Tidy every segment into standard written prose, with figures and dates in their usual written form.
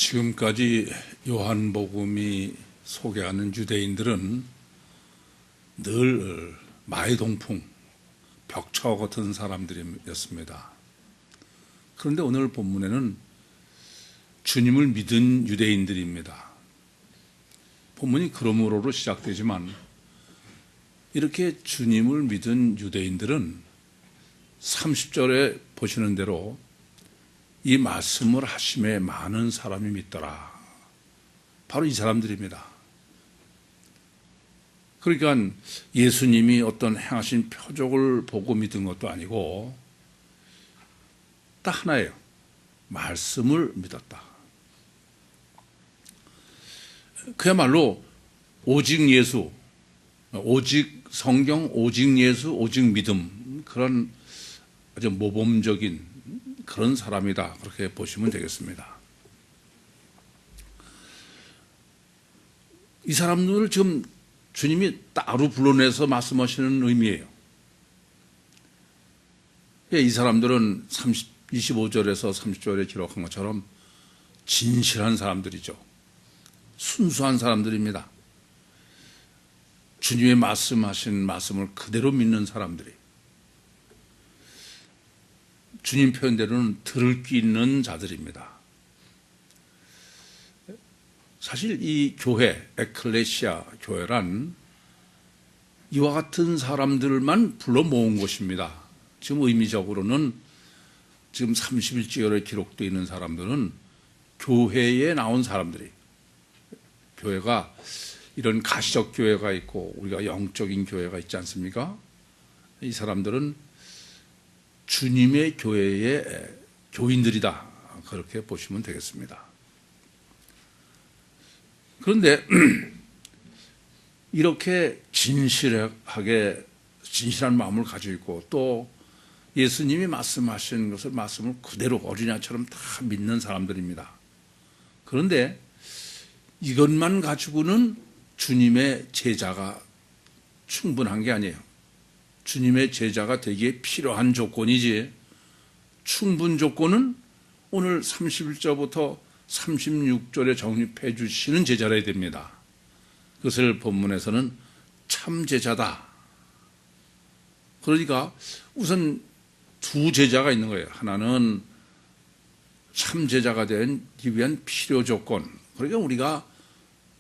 지금까지 요한복음이 소개하는 유대인들은 늘 마이동풍, 벽차와 같은 사람들이었습니다. 그런데 오늘 본문에는 주님을 믿은 유대인들입니다. 본문이 그러므로로 시작되지만 이렇게 주님을 믿은 유대인들은 30절에 보시는 대로 이 말씀을 하심에 많은 사람이 믿더라. 바로 이 사람들입니다. 그러니까 예수님이 어떤 행하신 표적을 보고 믿은 것도 아니고 딱 하나예요. 말씀을 믿었다. 그야말로 오직 예수, 오직 성경, 오직 예수, 오직 믿음, 그런 아주 모범적인 그런 사람이다. 그렇게 보시면 되겠습니다. 이 사람들을 지금 주님이 따로 불러내서 말씀하시는 의미예요. 이 사람들은 25절에서 30절에 기록한 것처럼 진실한 사람들이죠. 순수한 사람들입니다. 주님의 말씀하신 말씀을 그대로 믿는 사람들이. 주님 표현대로는 들을 귀 있는 자들입니다. 사실 이 교회, 에클레시아 교회란 이와 같은 사람들만 불러 모은 곳입니다. 지금 의미적으로는 지금 31절에 기록되어 있는 사람들은 교회에 나온 사람들이, 교회가 이런 가시적 교회가 있고 우리가 영적인 교회가 있지 않습니까? 이 사람들은 주님의 교회의 교인들이다. 그렇게 보시면 되겠습니다. 그런데 이렇게 진실한 마음을 가지고 있고 또 예수님이 말씀하신 것을 말씀을 그대로 어린아이처럼 다 믿는 사람들입니다. 그런데 이것만 가지고는 주님의 제자가 충분한 게 아니에요. 주님의 제자가 되기에 필요한 조건이지, 충분 조건은 오늘 31절부터 36절에 정립해 주시는 제자라야 됩니다. 그것을 본문에서는 참 제자다. 그러니까 우선 두 제자가 있는 거예요. 하나는 참 제자가 되기 위한 필요 조건. 그러니까 우리가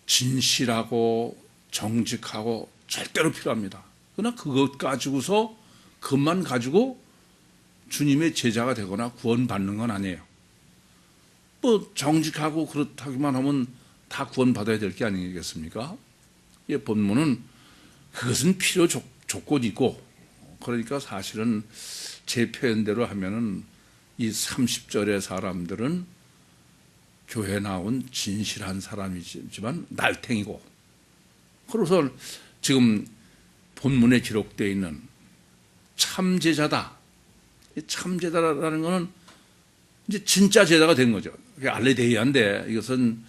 진실하고 정직하고 절대로 필요합니다. 그러나 그것만 가지고 주님의 제자가 되거나 구원받는 건 아니에요. 뭐 정직하고 그렇다기만 하면 다 구원받아야 될 게 아니겠습니까? 이 본문은 그것은 필요 조건이고, 그러니까 사실은 제 표현대로 하면은 이 30절의 사람들은 교회에 나온 진실한 사람이지만 날탱이고, 그래서 지금 본문에 기록되어 있는 참제자다. 참제자라는 것은 이제 진짜 제자가 된 거죠. 알레데이아인데 이것은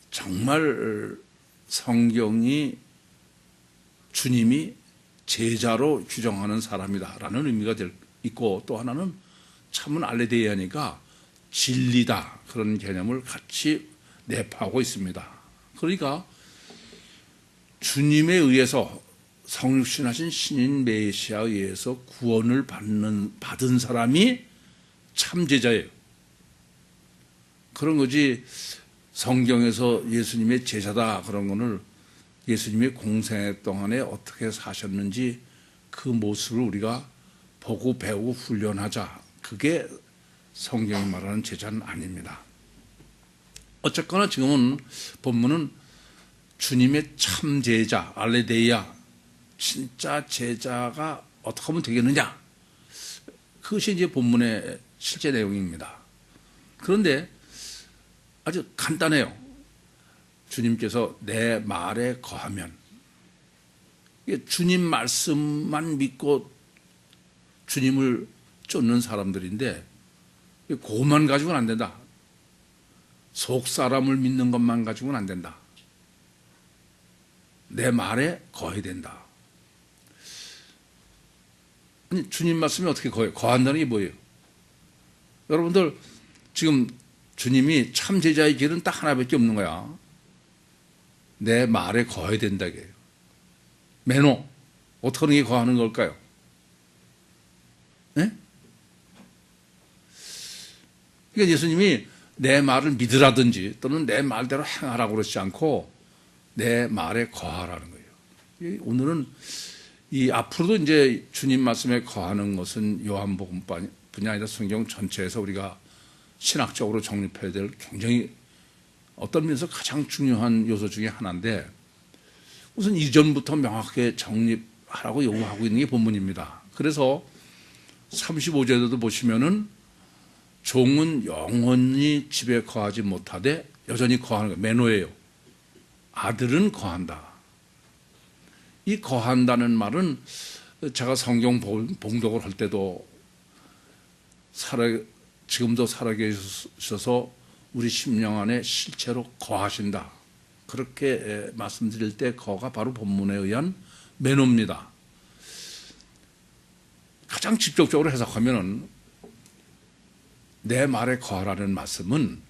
정말 성경이 주님이 제자로 규정하는 사람이다라는 의미가 있고, 또 하나는 참은 알레데이아니까 진리다, 그런 개념을 같이 내포하고 있습니다. 그러니까 주님에 의해서 성육신하신 신인 메시아에 의해서 구원을 받은 사람이 참제자예요. 그런 거지, 성경에서 예수님의 제자다 그런 거는 예수님의 공생애 동안에 어떻게 사셨는지 그 모습을 우리가 보고 배우고 훈련하자, 그게 성경이 말하는 제자는 아닙니다. 어쨌거나 지금은 본문은 주님의 참제자, 알레데이아, 진짜 제자가 어떻게 하면 되겠느냐, 그것이 이제 본문의 실제 내용입니다. 그런데 아주 간단해요. 주님께서 내 말에 거하면, 주님 말씀만 믿고 주님을 쫓는 사람들인데 그것만 가지고는 안 된다. 속 사람을 믿는 것만 가지고는 안 된다. 내 말에 거해야 된다. 아니, 주님 말씀이 어떻게 거해요? 거한다는 게 뭐예요? 여러분들 지금 주님이 참 제자의 길은 딱 하나밖에 없는 거야. 내 말에 거해야 된다 이게요. 매너 어떻게 하는 게 거하는 걸까요? 네? 그러니까 예수님이 내 말을 믿으라든지 또는 내 말대로 행하라고 그러지 않고 내 말에 거하라는 거예요. 오늘은 이 앞으로도 이제 주님 말씀에 거하는 것은 요한복음뿐이 아니라 성경 전체에서 우리가 신학적으로 정립해야 될 굉장히 어떤 면에서 가장 중요한 요소 중에 하나인데 우선 이전부터 명확하게 정립하라고 요구하고 있는 게 본문입니다. 그래서 35절에도 보시면은 종은 영원히 집에 거하지 못하되 여전히 거하는 거예요. 매너예요. 아들은 거한다. 이 거한다는 말은 제가 성경 봉독을 할 때도 지금도 살아계셔서 우리 심령 안에 실제로 거하신다. 그렇게 말씀드릴 때 거가 바로 본문에 의한 매너입니다. 가장 직접적으로 해석하면은 내 말에 거하라는 말씀은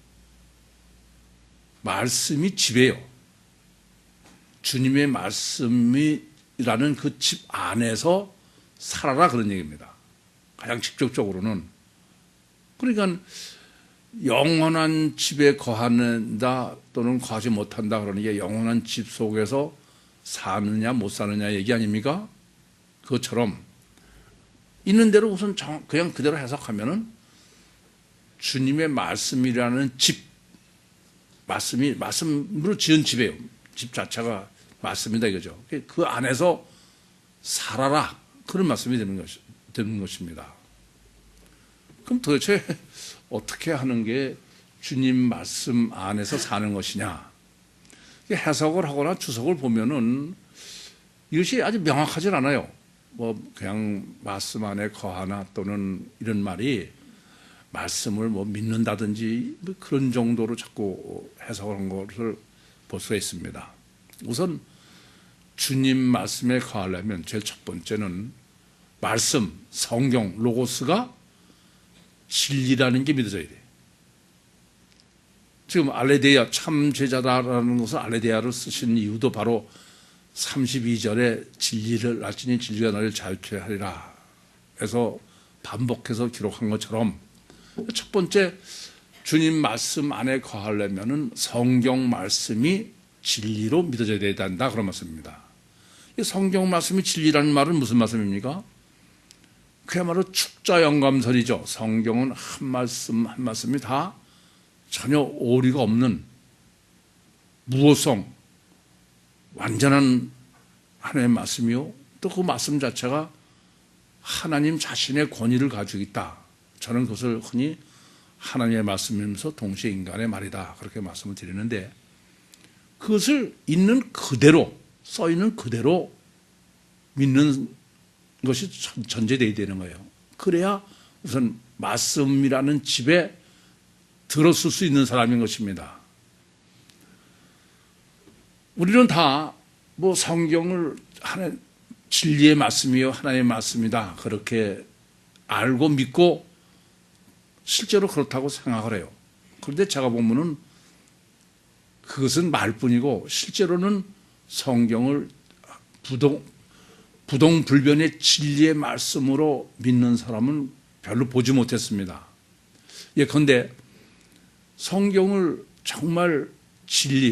말씀이 집이에요. 주님의 말씀이라는 그 집 안에서 살아라 그런 얘기입니다. 가장 직접적으로는. 그러니까 영원한 집에 거한다 또는 거하지 못한다 그러는 게 영원한 집 속에서 사느냐 못 사느냐 얘기 아닙니까? 그것처럼 있는 대로 우선 그냥 그대로 해석하면은 주님의 말씀이라는 집, 말씀으로 지은 집이에요. 집 자체가 말씀이다 이거죠. 그 안에서 살아라 그런 말씀이 되는 것입니다. 그럼 도대체 어떻게 하는 게 주님 말씀 안에서 사는 것이냐? 해석을 하거나 주석을 보면은 이것이 아주 명확하진 않아요. 뭐 그냥 말씀 안에 거하나 또는 이런 말이 말씀을 뭐 믿는다든지 뭐 그런 정도로 자꾸 해석한 것을 볼 수가 있습니다. 우선 주님 말씀에 거하려면 제일 첫 번째는 말씀, 성경, 로고스가 진리라는 게 믿어져야 돼요. 지금 알레데아, 참 제자다라는 것을 알레데아를 쓰신 이유도 바로 32절에 진리를 알지니 진리가 너를 자유케 하리라 해서 반복해서 기록한 것처럼 첫 번째 주님 말씀 안에 거하려면은 성경 말씀이 진리로 믿어져야 된다 그런 말씀입니다. 성경 말씀이 진리라는 말은 무슨 말씀입니까? 그야말로 축자영감설이죠. 성경은 한 말씀 한 말씀이 다 전혀 오류가 없는 무오성 완전한 하나님의 말씀이요. 또 그 말씀 자체가 하나님 자신의 권위를 가지고 있다. 저는 그것을 흔히 하나님의 말씀이면서 동시에 인간의 말이다. 그렇게 말씀을 드리는데 그것을 있는 그대로 써있는 그대로 믿는 것이 전제되어야 되는 거예요. 그래야 우선 말씀이라는 집에 들었을 수 있는 사람인 것입니다. 우리는 다 뭐 성경을 진리의 말씀이요 하나님의 말씀이다 그렇게 알고 믿고 실제로 그렇다고 생각을 해요. 그런데 제가 보면은 그것은 말뿐이고 실제로는 성경을 부동불변의 진리의 말씀으로 믿는 사람은 별로 보지 못했습니다. 예컨대 성경을 정말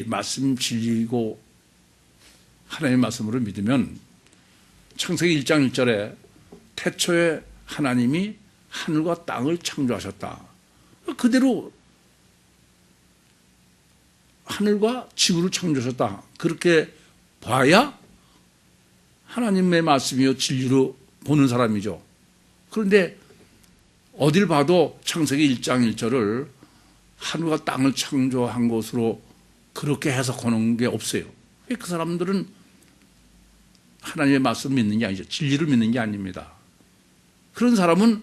말씀 진리이고 하나님의 말씀으로 믿으면 창세기 1장 1절에 태초에 하나님이 하늘과 땅을 창조하셨다. 그대로 하늘과 지구를 창조하셨다. 그렇게 봐야 하나님의 말씀이요 진리로 보는 사람이죠. 그런데 어딜 봐도 창세기 1장 1절을 하늘과 땅을 창조한 것으로 그렇게 해석하는 게 없어요. 그 사람들은 하나님의 말씀을 믿는 게 아니죠. 진리를 믿는 게 아닙니다. 그런 사람은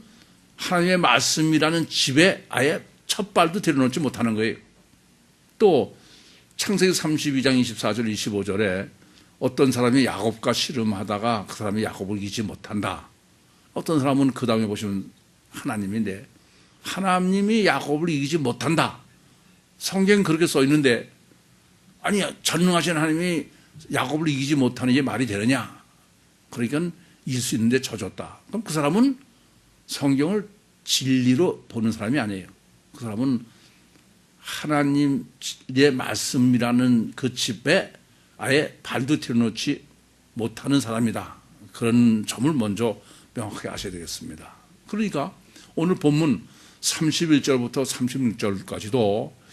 하나님의 말씀이라는 집에 아예 첫 발도 들여놓지 못하는 거예요. 또 창세기 32장 24절 25절에 어떤 사람이 야곱과 씨름하다가 그 사람이 야곱을 이기지 못한다. 어떤 사람은 그 다음에 보시면 하나님인데 하나님이 야곱을 이기지 못한다. 성경에 그렇게 써 있는데, 아니 전능하신 하나님이 야곱을 이기지 못하는 게 말이 되느냐? 그러니까 이길 수 있는데 져줬다. 그럼 그 사람은 성경을 진리로 보는 사람이 아니에요. 그 사람은 하나님의 말씀이라는 그 집에 아예 발도 들여놓지 못하는 사람이다. 그런 점을 먼저 명확하게 아셔야 되겠습니다. 그러니까 오늘 본문 31절부터 36절까지도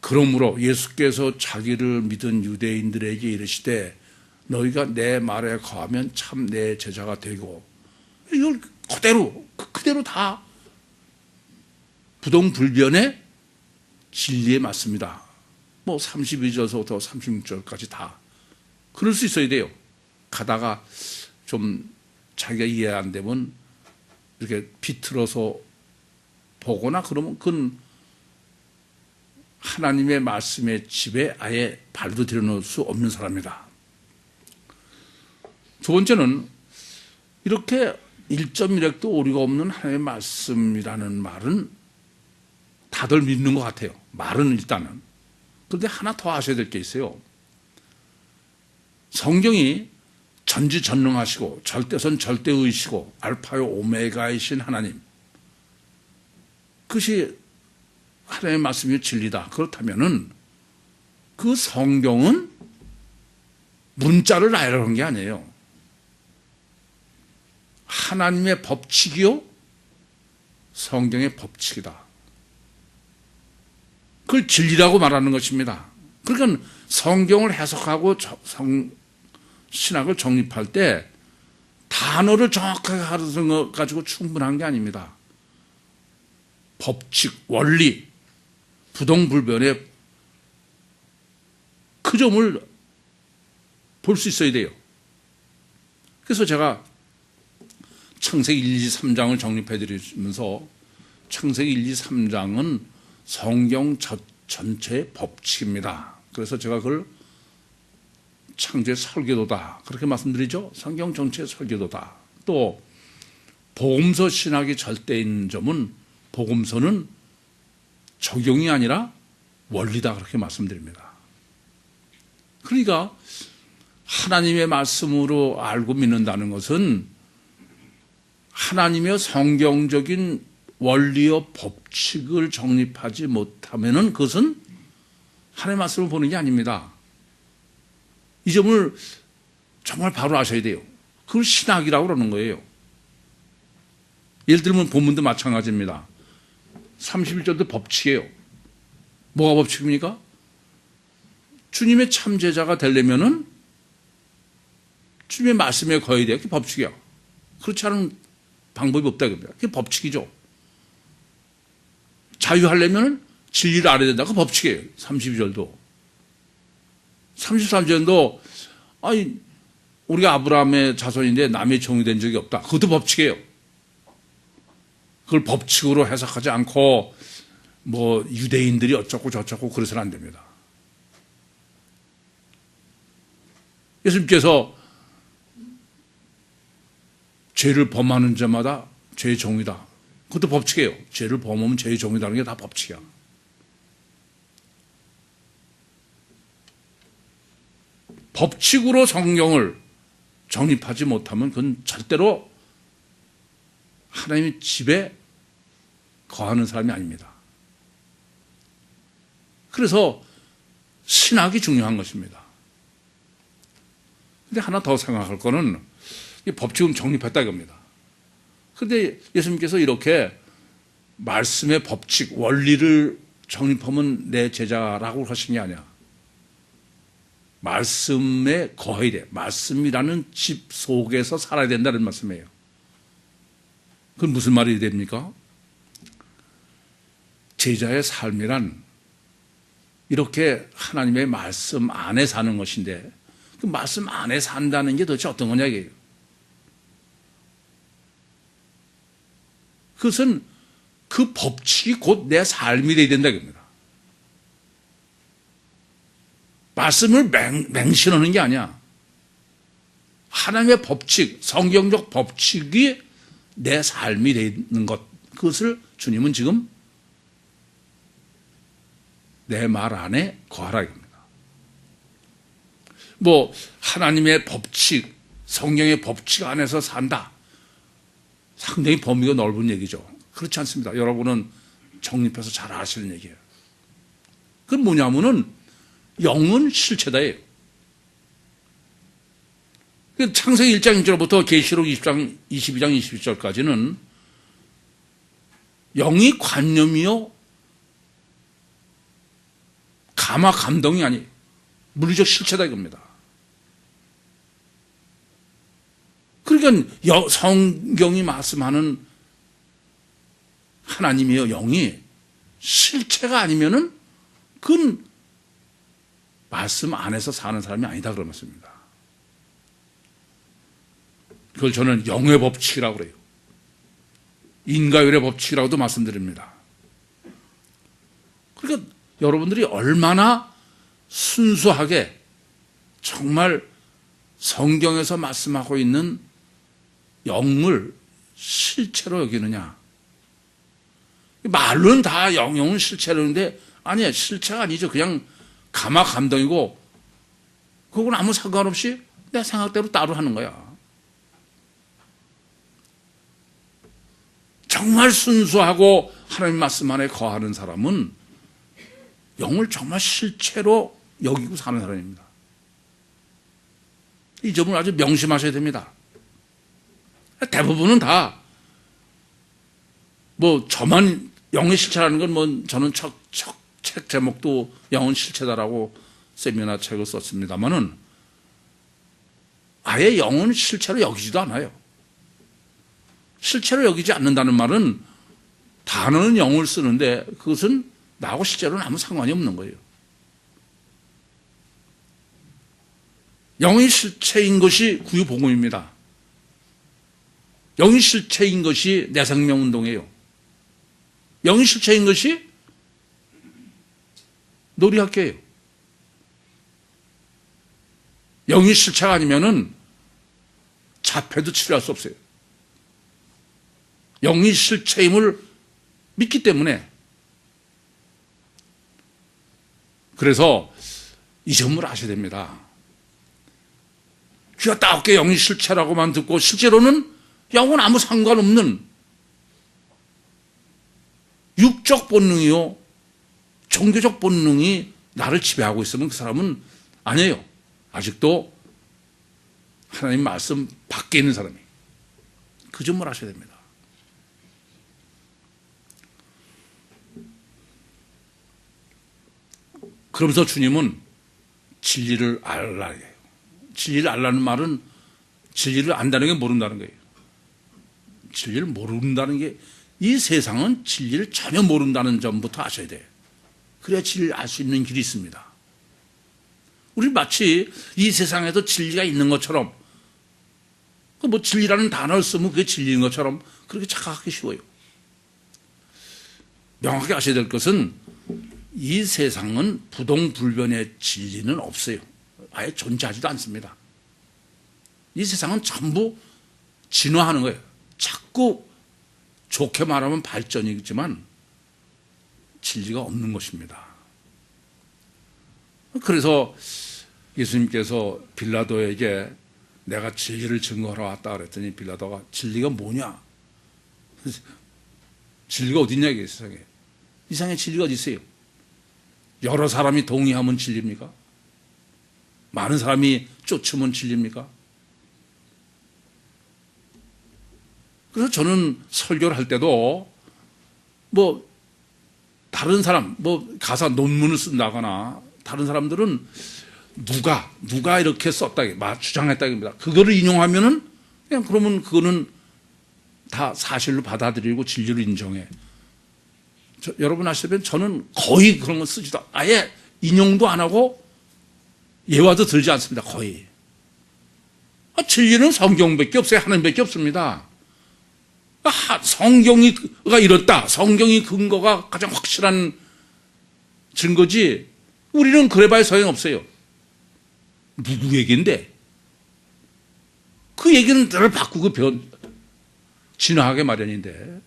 그러므로 예수께서 자기를 믿은 유대인들에게 이르시되 너희가 내 말에 거하면 참 내 제자가 되고, 이걸 그대로 다 부동불변의 진리에 맞습니다. 뭐 32절부터 36절까지 다 그럴 수 있어야 돼요. 가다가 좀 자기가 이해 안 되면 이렇게 비틀어서 보거나 그러면 그건 하나님의 말씀의 집에 아예 발도 들여놓을 수 없는 사람이다. 두 번째는 이렇게 1.1핵도 오류가 없는 하나님의 말씀이라는 말은 다들 믿는 것 같아요. 말은 일단은. 그런데 하나 더 아셔야 될 게 있어요. 성경이 전지전능하시고 절대선 절대의시고 알파요 오메가이신 하나님, 그것이 하나님의 말씀이 진리다. 그렇다면은 그 성경은 문자를 나열한 게 아니에요. 하나님의 법칙이요, 성경의 법칙이다. 그걸 진리라고 말하는 것입니다. 그러니까 성경을 해석하고 신학을 정립할 때 단어를 정확하게 하는 것 가지고 충분한 게 아닙니다. 법칙, 원리, 부동불변의 그 점을 볼 수 있어야 돼요. 그래서 제가 창세기 1, 2, 3장을 정립해 드리면서 창세기 1, 2, 3장은 성경 전체의 법칙입니다. 그래서 제가 그걸 창조의 설계도다 그렇게 말씀드리죠. 성경 전체의 설계도다. 또 복음서 신학이 절대인 점은 복음서는 적용이 아니라 원리다 그렇게 말씀드립니다. 그러니까 하나님의 말씀으로 알고 믿는다는 것은 하나님의 성경적인 원리와 법칙을 정립하지 못하면은 그것은 하나님의 말씀을 보는 게 아닙니다. 이 점을 정말 바로 아셔야 돼요. 그걸 신학이라고 그러는 거예요. 예를 들면 본문도 마찬가지입니다. 31절도 법칙이에요. 뭐가 법칙입니까? 주님의 참제자가 되려면은 주님의 말씀에 거해야 돼요. 그게 법칙이야. 그렇지 않은 방법이 없다. 그게 법칙이죠. 자유하려면 진리를 알아야 된다. 그 법칙이에요. 32절도. 33절도 아니 우리가 아브라함의 자손인데 남의 종이 된 적이 없다. 그것도 법칙이에요. 그걸 법칙으로 해석하지 않고 뭐 유대인들이 어쩌고 저쩌고 그래서는 안 됩니다. 예수님께서 죄를 범하는 자마다 죄의 종이다. 그것도 법칙이에요. 죄를 범하면 죄의 종이라는 게 다 법칙이야. 법칙으로 성경을 정립하지 못하면 그건 절대로 하나님의 집에 거하는 사람이 아닙니다. 그래서 신학이 중요한 것입니다. 근데 하나 더 생각할 거는 법칙은 정립했다 이겁니다. 그런데 예수님께서 이렇게 말씀의 법칙, 원리를 정립하면 내 제자라고 하신 게 아니야. 말씀에 거해야 돼. 말씀이라는 집 속에서 살아야 된다는 말씀이에요. 그건 무슨 말이 됩니까? 제자의 삶이란 이렇게 하나님의 말씀 안에 사는 것인데 그 말씀 안에 산다는 게 도대체 어떤 거냐 이게요. 그것은 그 법칙이 곧 내 삶이 되어야 된다 이겁니다. 말씀을 맹신하는 게 아니야. 하나님의 법칙, 성경적 법칙이 내 삶이 되는 것, 그것을 주님은 지금 내 말 안에 거하라 이겁니다. 뭐 하나님의 법칙, 성경의 법칙 안에서 산다. 상당히 범위가 넓은 얘기죠. 그렇지 않습니다. 여러분은 정립해서 잘 아시는 얘기예요. 그건 뭐냐면은 영은 실체다예요. 창세기 1장 1절부터 계시록 22장 21절까지는 영이 관념이요 감화 감동이 아니에요. 물리적 실체다 이겁니다. 그러니까 성경이 말씀하는 하나님이여 영이 실체가 아니면은 그건 말씀 안에서 사는 사람이 아니다 그런 말씀입니다. 그걸 저는 영의 법칙이라고 그래요. 인과율의 법칙이라고도 말씀드립니다. 그러니까 여러분들이 얼마나 순수하게 정말 성경에서 말씀하고 있는 영을 실체로 여기느냐. 말로는 다 영은 실체로는데 아니에요. 실체가 아니죠. 그냥 감화 감동이고 그건 아무 상관없이 내 생각대로 따로 하는 거야. 정말 순수하고 하나님 말씀 안에 거하는 사람은 영을 정말 실체로 여기고 사는 사람입니다. 이 점을 아주 명심하셔야 됩니다. 대부분은 다 뭐 저만 영의 실체라는 건 뭐 저는 책 제목도 영은 실체다라고 세미나 책을 썼습니다만은 아예 영은 실체로 여기지도 않아요. 실체로 여기지 않는다는 말은 단어는 영을 쓰는데 그것은 나하고 실제로는 아무 상관이 없는 거예요. 영이 실체인 것이 구유복음입니다. 영이 실체인 것이 내생명운동이에요. 영이 실체인 것이 놀이학교예요. 영이 실체가 아니면은 자폐도 치료할 수 없어요. 영이 실체임을 믿기 때문에 그래서 이 점을 아셔야 됩니다. 귀가 따갑게 영이 실체라고만 듣고 실제로는 영은 아무 상관없는 육적 본능이요 종교적 본능이 나를 지배하고 있으면 그 사람은 아니에요. 아직도 하나님 말씀 밖에 있는 사람이. 그 점을 아셔야 됩니다. 그러면서 주님은 진리를 알라 해요. 진리를 알라는 말은 진리를 안다는 게 모른다는 거예요. 진리를 모른다는 게 이 세상은 진리를 전혀 모른다는 점부터 아셔야 돼요. 그래야 진리를 알 수 있는 길이 있습니다. 우리 마치 이 세상에도 진리가 있는 것처럼 뭐 진리라는 단어를 쓰면 그게 진리인 것처럼 그렇게 착각하기 쉬워요. 명확히 아셔야 될 것은 이 세상은 부동불변의 진리는 없어요. 아예 존재하지도 않습니다. 이 세상은 전부 진화하는 거예요. 자꾸 좋게 말하면 발전이지만 진리가 없는 것입니다. 그래서 예수님께서 빌라도에게 내가 진리를 증거하러 왔다 그랬더니 빌라도가 진리가 뭐냐? 진리가 어디 있냐 이게 세상에. 이 세상에 진리가 어디 있어요? 여러 사람이 동의하면 진리입니까? 많은 사람이 쫓으면 진리입니까? 그래서 저는 설교를 할 때도 뭐 다른 사람 뭐 가사 논문을 쓴다거나 다른 사람들은 누가 이렇게 썼다 주장했다입니다. 그거를 인용하면은 그냥 그러면 그거는 다 사실로 받아들이고 진리로 인정해. 여러분 아시다시피 저는 거의 그런 거 쓰지도 아예 인용도 안 하고 예화도 들지 않습니다. 거의. 진리는 성경밖에 없어요. 하나님밖에 없습니다. 성경이가 이렇다. 성경이 근거가 가장 확실한 증거지. 우리는 그래봐야 소용없어요. 누구 얘기인데? 그 얘기는 늘 바꾸고 진화하게 마련인데.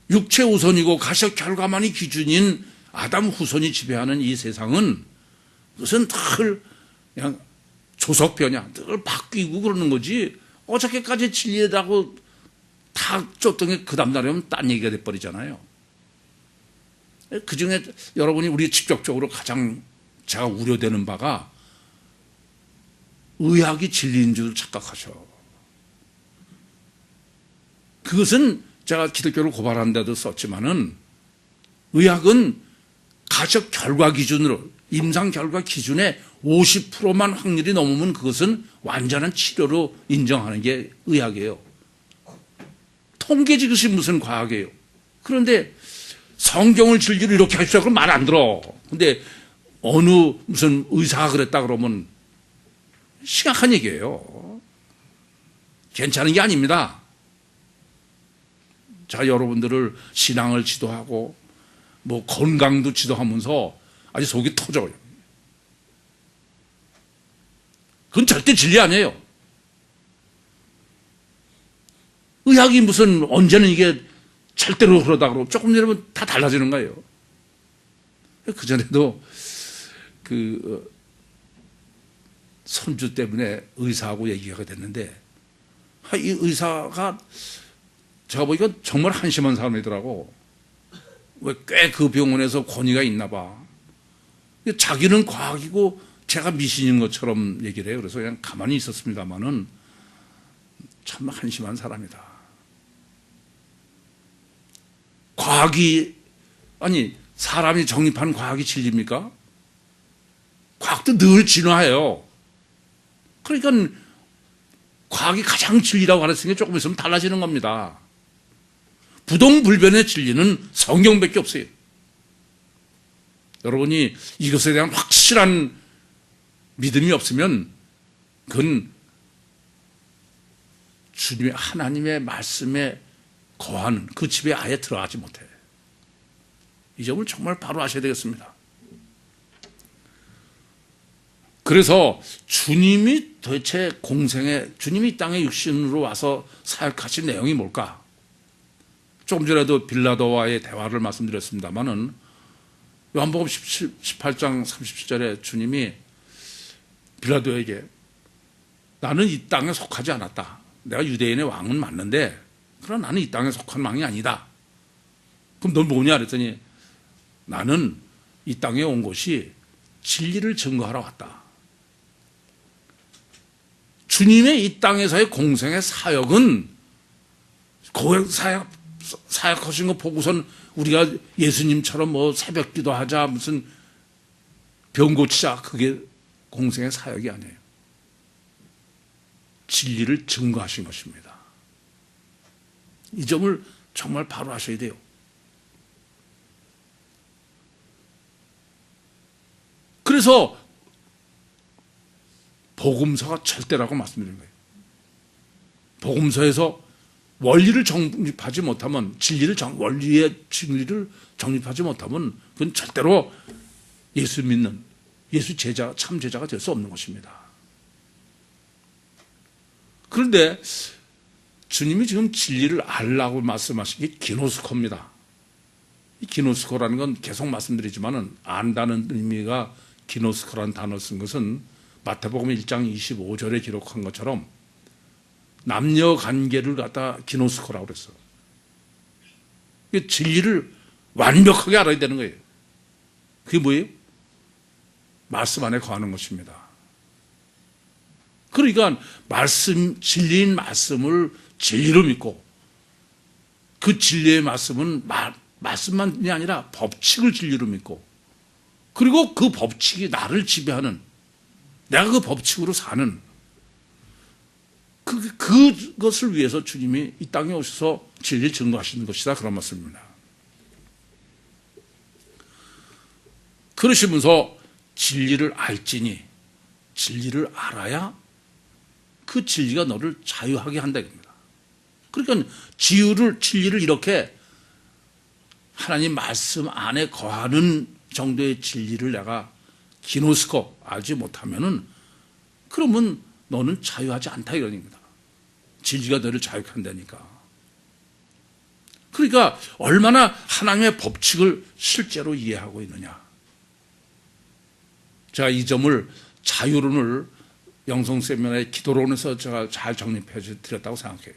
육체 우선이고 가식 결과만이 기준인 아담 후손이 지배하는 이 세상은 무슨 늘 그냥 조석변이야. 늘 바뀌고 그러는 거지. 어저께까지 진리라고 다 쫓던 게 그 다음날이면 딴 얘기가 돼버리잖아요. 그 중에 여러분이 우리 직접적으로 가장 제가 우려되는 바가 의학이 진리인 줄 착각하셔. 그것은 제가 기독교를 고발한 데도 썼지만은 의학은 가적 결과 기준으로 임상 결과 기준에 50%만 확률이 넘으면 그것은 완전한 치료로 인정하는 게 의학이에요. 통계 지그시 무슨 과학이에요. 그런데 성경을 진리로 이렇게 하시죠. 그럼 말 안 들어. 근데 어느 무슨 의사가 그랬다 그러면 심각한 얘기예요. 괜찮은 게 아닙니다. 자, 여러분들을 신앙을 지도하고 뭐 건강도 지도하면서 아주 속이 터져요. 그건 절대 진리 아니에요. 의학이 무슨 언제는 이게 절대로 그러다 그러고 조금 전에는 다 달라지는 거예요. 그전에도 그 손주 때문에 의사하고 얘기가 됐는데 이 의사가 제가 보니까 정말 한심한 사람이더라고. 왜 꽤 그 병원에서 권위가 있나 봐. 자기는 과학이고 제가 미신인 것처럼 얘기를 해요. 그래서 그냥 가만히 있었습니다만은 참 한심한 사람이다. 과학이 아니 사람이 정립한 과학이 진리입니까? 과학도 늘 진화해요. 그러니까 과학이 가장 진리라고 가르치는 게 조금 있으면 달라지는 겁니다. 부동불변의 진리는 성경밖에 없어요. 여러분이 이것에 대한 확실한 믿음이 없으면 그건 주님의 하나님의 말씀에 거하는 그 집에 아예 들어가지 못해. 이 점을 정말 바로 아셔야 되겠습니다. 그래서 주님이 도대체 공생에 주님이 이 땅에 육신으로 와서 사역하신 내용이 뭘까? 조금 전에도 빌라도와의 대화를 말씀드렸습니다마는 요한복음 18장 37절에 주님이 빌라도에게 나는 이 땅에 속하지 않았다. 내가 유대인의 왕은 맞는데 그러나 나는 이 땅에 속한 왕이 아니다. 그럼 넌 뭐냐 그랬더니 나는 이 땅에 온 것이 진리를 증거하러 왔다. 주님의 이 땅에서의 공생의 사역은 사역하신 거 보고선 우리가 예수님처럼 뭐 새벽 기도하자 무슨 병 고치자 그게 공생의 사역이 아니에요. 진리를 증거하신 것입니다. 이 점을 정말 바로 하셔야 돼요. 그래서 복음서가 절대라고 말씀드린 거예요. 복음서에서 원리를 정립하지 못하면 원리의 진리를 정립하지 못하면 그건 절대로 예수 믿는 예수 제자 참 제자가 될 수 없는 것입니다. 그런데 주님이 지금 진리를 알라고 말씀하신 게 기노스코입니다. 이 기노스코라는 건 계속 말씀드리지만은 안다는 의미가 기노스코라는 단어를 쓴 것은 마태복음 1장 25절에 기록한 것처럼 남녀 관계를 갖다 기노스코라고 그랬어. 진리를 완벽하게 알아야 되는 거예요. 그게 뭐예요? 말씀 안에 거하는 것입니다. 그러니까 진리인 말씀을 진리로 믿고 그 진리의 말씀은 말씀만이 아니라 법칙을 진리로 믿고 그리고 그 법칙이 나를 지배하는 내가 그 법칙으로 사는 그것을 위해서 주님이 이 땅에 오셔서 진리를 증거하시는 것이다 그런 말씀입니다. 그러시면서 진리를 알지니 진리를 알아야 그 진리가 너를 자유하게 한다 입니다. 그러니까 진리를 이렇게 하나님 말씀 안에 거하는 정도의 진리를 내가 기노스코 알지 못하면은 그러면 너는 자유하지 않다 이런 겁니다. 진리가 너를 자유케 한다니까. 그러니까 얼마나 하나님의 법칙을 실제로 이해하고 있느냐. 제가 이 점을 자유론을 영성세미나의 기도론에서 제가 잘 정립해 드렸다고 생각해요.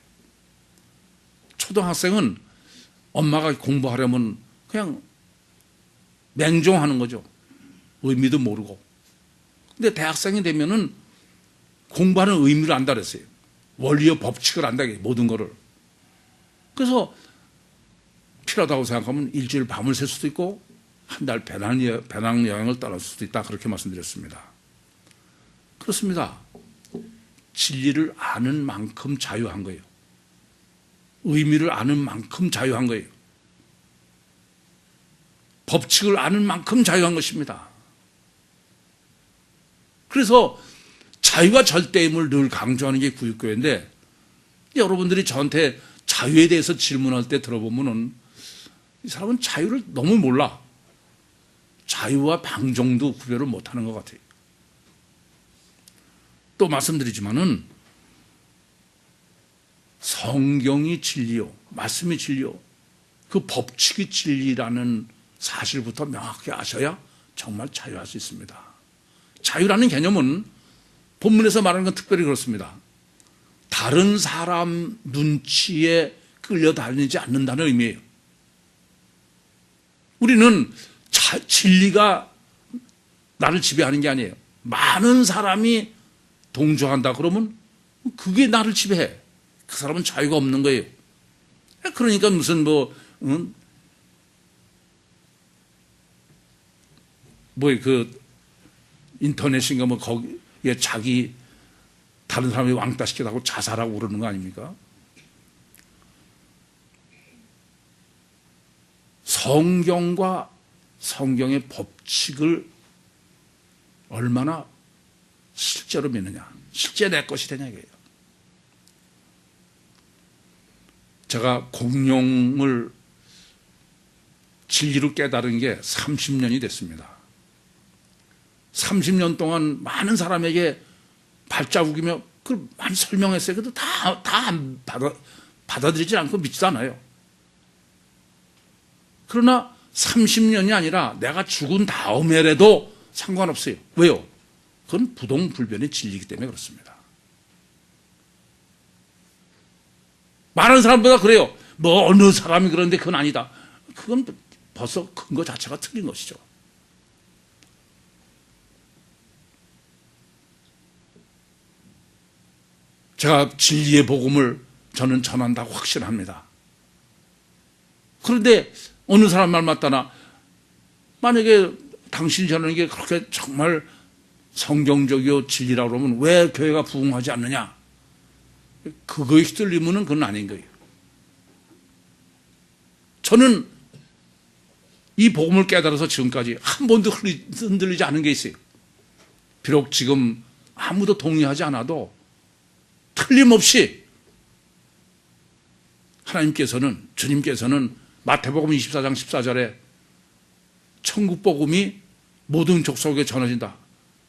초등학생은 엄마가 공부하려면 그냥 맹종하는 거죠. 의미도 모르고. 근데 대학생이 되면은 공부하는 의미를 안다 그랬어요. 원리와 법칙을 안다, 모든 거를. 그래서 필요하다고 생각하면 일주일 밤을 샐 수도 있고 한 달 배낭여행을 떠날 수도 있다, 그렇게 말씀드렸습니다. 그렇습니다. 진리를 아는 만큼 자유한 거예요. 의미를 아는 만큼 자유한 거예요. 법칙을 아는 만큼 자유한 것입니다. 그래서 자유가 절대임을 늘 강조하는 게 구육교회인데, 여러분들이 저한테 자유에 대해서 질문할 때 들어보면은 이 사람은 자유를 너무 몰라. 자유와 방종도 구별을 못하는 것 같아요. 또 말씀드리지만은 성경이 진리요, 말씀이 진리요, 그 법칙이 진리라는 사실부터 명확히 아셔야 정말 자유할 수 있습니다. 자유라는 개념은 본문에서 말하는 건 특별히 그렇습니다. 다른 사람 눈치에 끌려다니지 않는다는 의미예요. 우리는 진리가 나를 지배하는 게 아니에요. 많은 사람이 동조한다 그러면 그게 나를 지배해. 그 사람은 자유가 없는 거예요. 그러니까 무슨 그 인터넷인가 거기에 자기 다른 사람이 왕따시키라고 자살하고 그러는 거 아닙니까? 성경과 성경의 법칙을 얼마나 실제로 믿느냐, 실제 내 것이 되냐 이게요. 제가 공룡을 진리로 깨달은 게 30년이 됐습니다. 30년 동안 많은 사람에게 발자국이며 그걸 많이 설명했어요. 그래도 다 받아들이지 않고 믿지도 않아요. 그러나 30년이 아니라 내가 죽은 다음에라도 상관없어요. 왜요? 그건 부동불변의 진리이기 때문에 그렇습니다. 많은 사람보다 그래요. 어느 사람이 그런데 그건 아니다. 그건 벌써 근거 자체가 틀린 것이죠. 제가 진리의 복음을 저는 전한다고 확신합니다. 그런데 어느 사람 말 맞다나 만약에 당신이 전하는 게 그렇게 정말 성경적이요 진리라고 그러면 왜 교회가 부흥하지 않느냐? 그거에 휘둘리면 그건 아닌 거예요. 저는 이 복음을 깨달아서 지금까지 한 번도 흔들리지 않은 게 있어요. 비록 지금 아무도 동의하지 않아도 틀림없이 하나님께서는, 주님께서는 마태복음 24장 14절에 천국 복음이 모든 족속에 전해진다.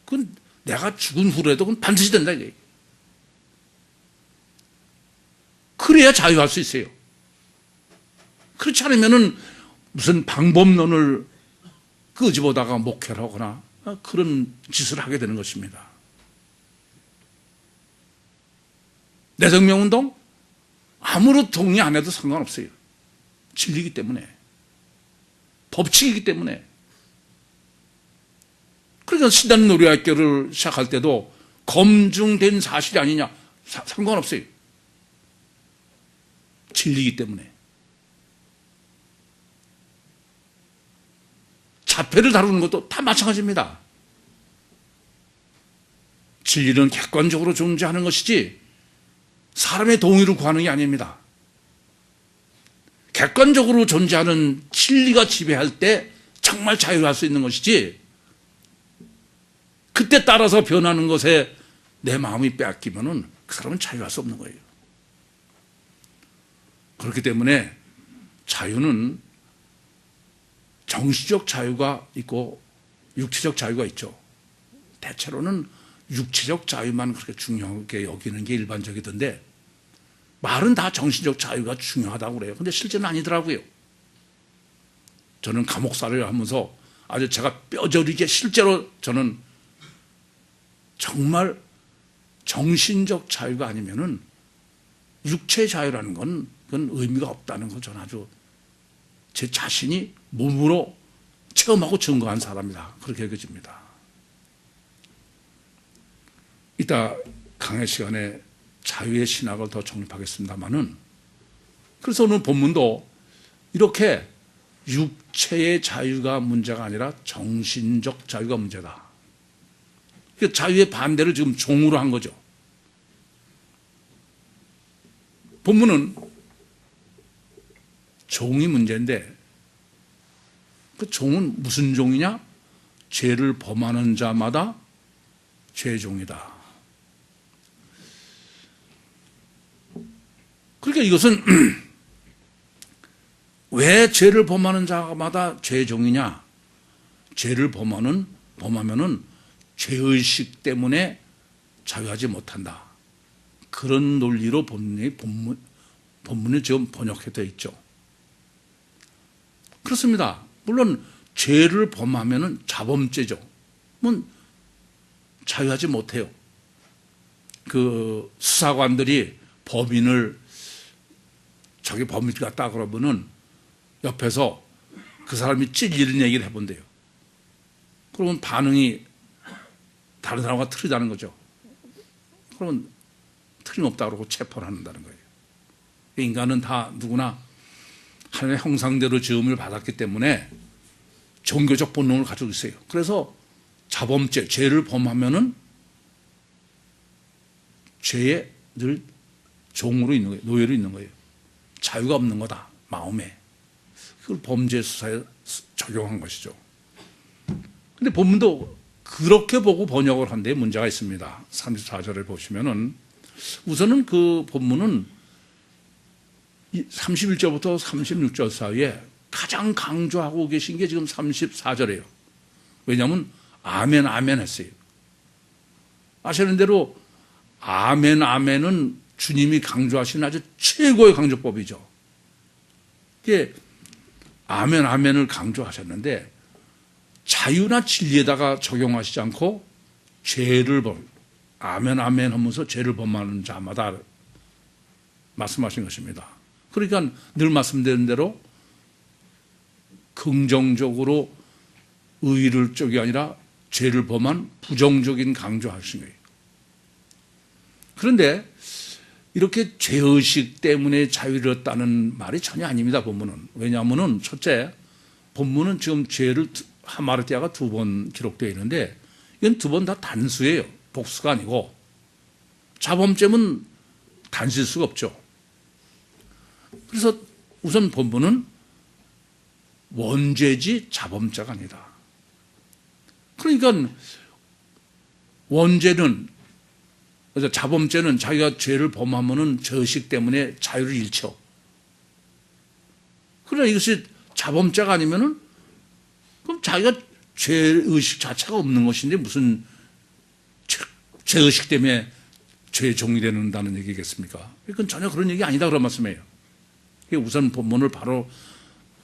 그건 내가 죽은 후라도 그건 반드시 된다 이거예요. 그래야 자유할 수 있어요. 그렇지 않으면은 무슨 방법론을 끄집어다가 목회를 하거나 그런 짓을 하게 되는 것입니다. 내정명운동 아무런 동의 안 해도 상관없어요. 진리이기 때문에, 법칙이기 때문에. 그러니까 신단 놀이학교를 시작할 때도 검증된 사실이 아니냐 상관없어요. 진리이기 때문에. 자폐를 다루는 것도 다 마찬가지입니다. 진리는 객관적으로 존재하는 것이지 사람의 동의를 구하는 게 아닙니다. 객관적으로 존재하는 진리가 지배할 때 정말 자유할 수 있는 것이지, 그때 따라서 변하는 것에 내 마음이 빼앗기면은 그 사람은 자유할 수 없는 거예요. 그렇기 때문에 자유는 정신적 자유가 있고 육체적 자유가 있죠. 대체로는 육체적 자유만 그렇게 중요하게 여기는 게 일반적이던데, 말은 다 정신적 자유가 중요하다고 그래요. 근데 실제는 아니더라고요. 저는 감옥살이를 하면서 아주 제가 뼈저리게 실제로 저는 정말 정신적 자유가 아니면은 육체 자유라는 건 그건 의미가 없다는 거 저는 아주 제 자신이 몸으로 체험하고 증거한 사람이다. 그렇게 여겨집니다. 이따 강의 시간에 자유의 신학을 더 정립하겠습니다만은 그래서 오늘 본문도 이렇게 육체의 자유가 문제가 아니라 정신적 자유가 문제다. 자유의 반대를 지금 종으로 한 거죠. 본문은 종이 문제인데 그 종은 무슨 종이냐? 죄를 범하는 자마다 죄종이다. 그러니까 이것은 왜 죄를 범하는 자마다 죄종이냐? 죄를 범하면은 죄의식 때문에 자유하지 못한다. 그런 논리로 본문이 지금 번역되어 있죠. 그렇습니다. 물론 죄를 범하면은 자범죄죠. 그러면 자유하지 못해요. 그 수사관들이 범인을 저기 범인 같다 그러면은 옆에서 그 사람이 찔리는 얘기를 해본대요. 그러면 반응이 다른 사람과 틀리다는 거죠. 그러면 틀림없다 그러고 체포를 한다는 거예요. 인간은 다 누구나 하나님의 형상대로 지음을 받았기 때문에 종교적 본능을 가지고 있어요. 그래서 자범죄, 죄를 범하면은 죄에 늘 종으로 있는 거예요. 노예로 있는 거예요. 자유가 없는 거다. 마음에. 그걸 범죄 수사에 적용한 것이죠. 근데 본문도 그렇게 보고 번역을 한 데 문제가 있습니다. 34절을 보시면은 우선은 그 본문은 31절부터 36절 사이에 가장 강조하고 계신 게 지금 34절이에요. 왜냐하면 아멘 아멘 했어요. 아시는 대로 아멘 아멘은 주님이 강조하신 아주 최고의 강조법이죠. 이게 아멘 아멘을 강조하셨는데 자유나 진리에다가 적용하시지 않고 죄를 아멘 아멘 하면서 죄를 범하는 자마다 말씀하신 것입니다. 그러니까 늘 말씀드린 대로 긍정적으로 의의를 쪽이 아니라 죄를 범한 부정적인 강조하신 거예요. 그런데 이렇게 죄의식 때문에 자유를 얻었다는 말이 전혀 아닙니다. 본문은. 왜냐하면 첫째, 본문은 지금 죄를 하마르티아가 2번 기록되어 있는데 이건 2번 다 단수예요. 복수가 아니고. 자범죄는 단수일 수가 없죠. 그래서 우선 본문은 원죄지 자범죄가 아니다. 그러니까 원죄는 그래서 자범죄는 자기가 죄를 범하면은 죄의식 때문에 자유를 잃죠. 그러나 이것이 자범죄가 아니면은 그럼 자기가 죄의식 자체가 없는 것인데 무슨 죄의식 때문에 죄종이 된다는 얘기겠습니까? 그건 전혀 그런 얘기 아니다 그런 말씀이에요. 우선 본문을 바로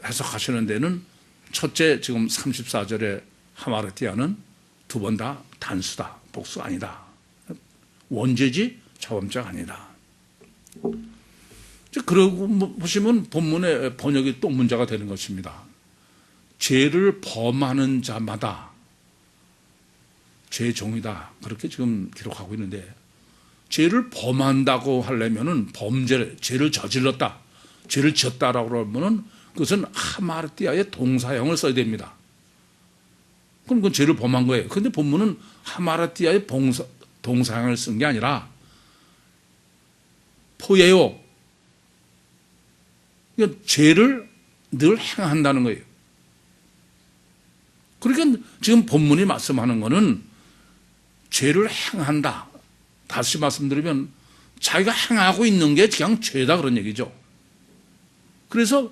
해석하시는 데는 첫째 지금 34절에 하마르티아는 2번 다 단수다. 복수가 아니다. 원죄지 자범죄가 아니다. 그러고 보시면 본문의 번역이 또 문제가 되는 것입니다. 죄를 범하는 자마다 죄종이다. 그렇게 지금 기록하고 있는데 죄를 범한다고 하려면은 죄를 저질렀다. 죄를 지었다라고 그러면은 그것은 하마르티아의 동사형을 써야 됩니다. 그럼 그건 죄를 범한 거예요. 그런데 본문은 하마르티아의 동사형을 쓴 게 아니라 포예요. 그러니까 죄를 늘 행한다는 거예요. 그러니까 지금 본문이 말씀하는 거는 죄를 행한다. 다시 말씀드리면 자기가 행하고 있는 게 그냥 죄다 그런 얘기죠. 그래서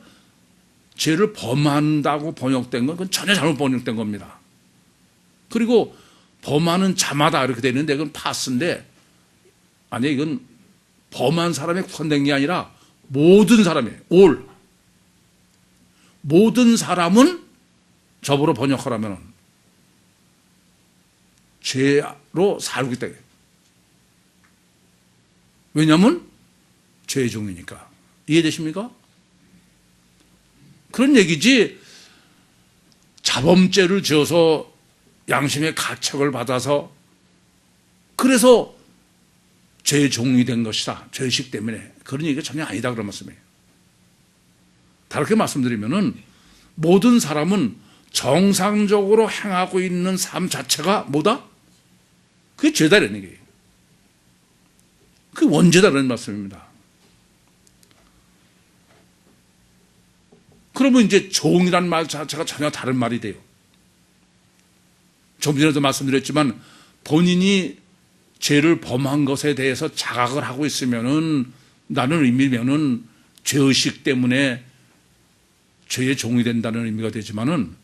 죄를 범한다고 번역된 건 그건 전혀 잘못 번역된 겁니다. 그리고 범하는 자마다 이렇게 되는데 그건 파스인데 아니 이건 범한 사람에 국한된 게 아니라 모든 사람이에요. 올. 모든 사람은 접으로 번역하라면 죄로 살고 있다. 왜냐하면 죄의 종이니까. 이해되십니까? 그런 얘기지 자범죄를 지어서 양심의 가책을 받아서 그래서 죄의 종이 된 것이다. 죄의식 때문에. 그런 얘기가 전혀 아니다. 그런 말씀이에요. 다르게 말씀드리면은 모든 사람은 정상적으로 행하고 있는 삶 자체가 뭐다? 그게 죄다라는 얘기예요. 그게 원죄다라는 말씀입니다. 그러면 이제 종이라는 말 자체가 전혀 다른 말이 돼요. 좀 전에도 말씀드렸지만 본인이 죄를 범한 것에 대해서 자각을 하고 있으면은 나는 의미면은 죄의식 때문에 죄의 종이 된다는 의미가 되지만은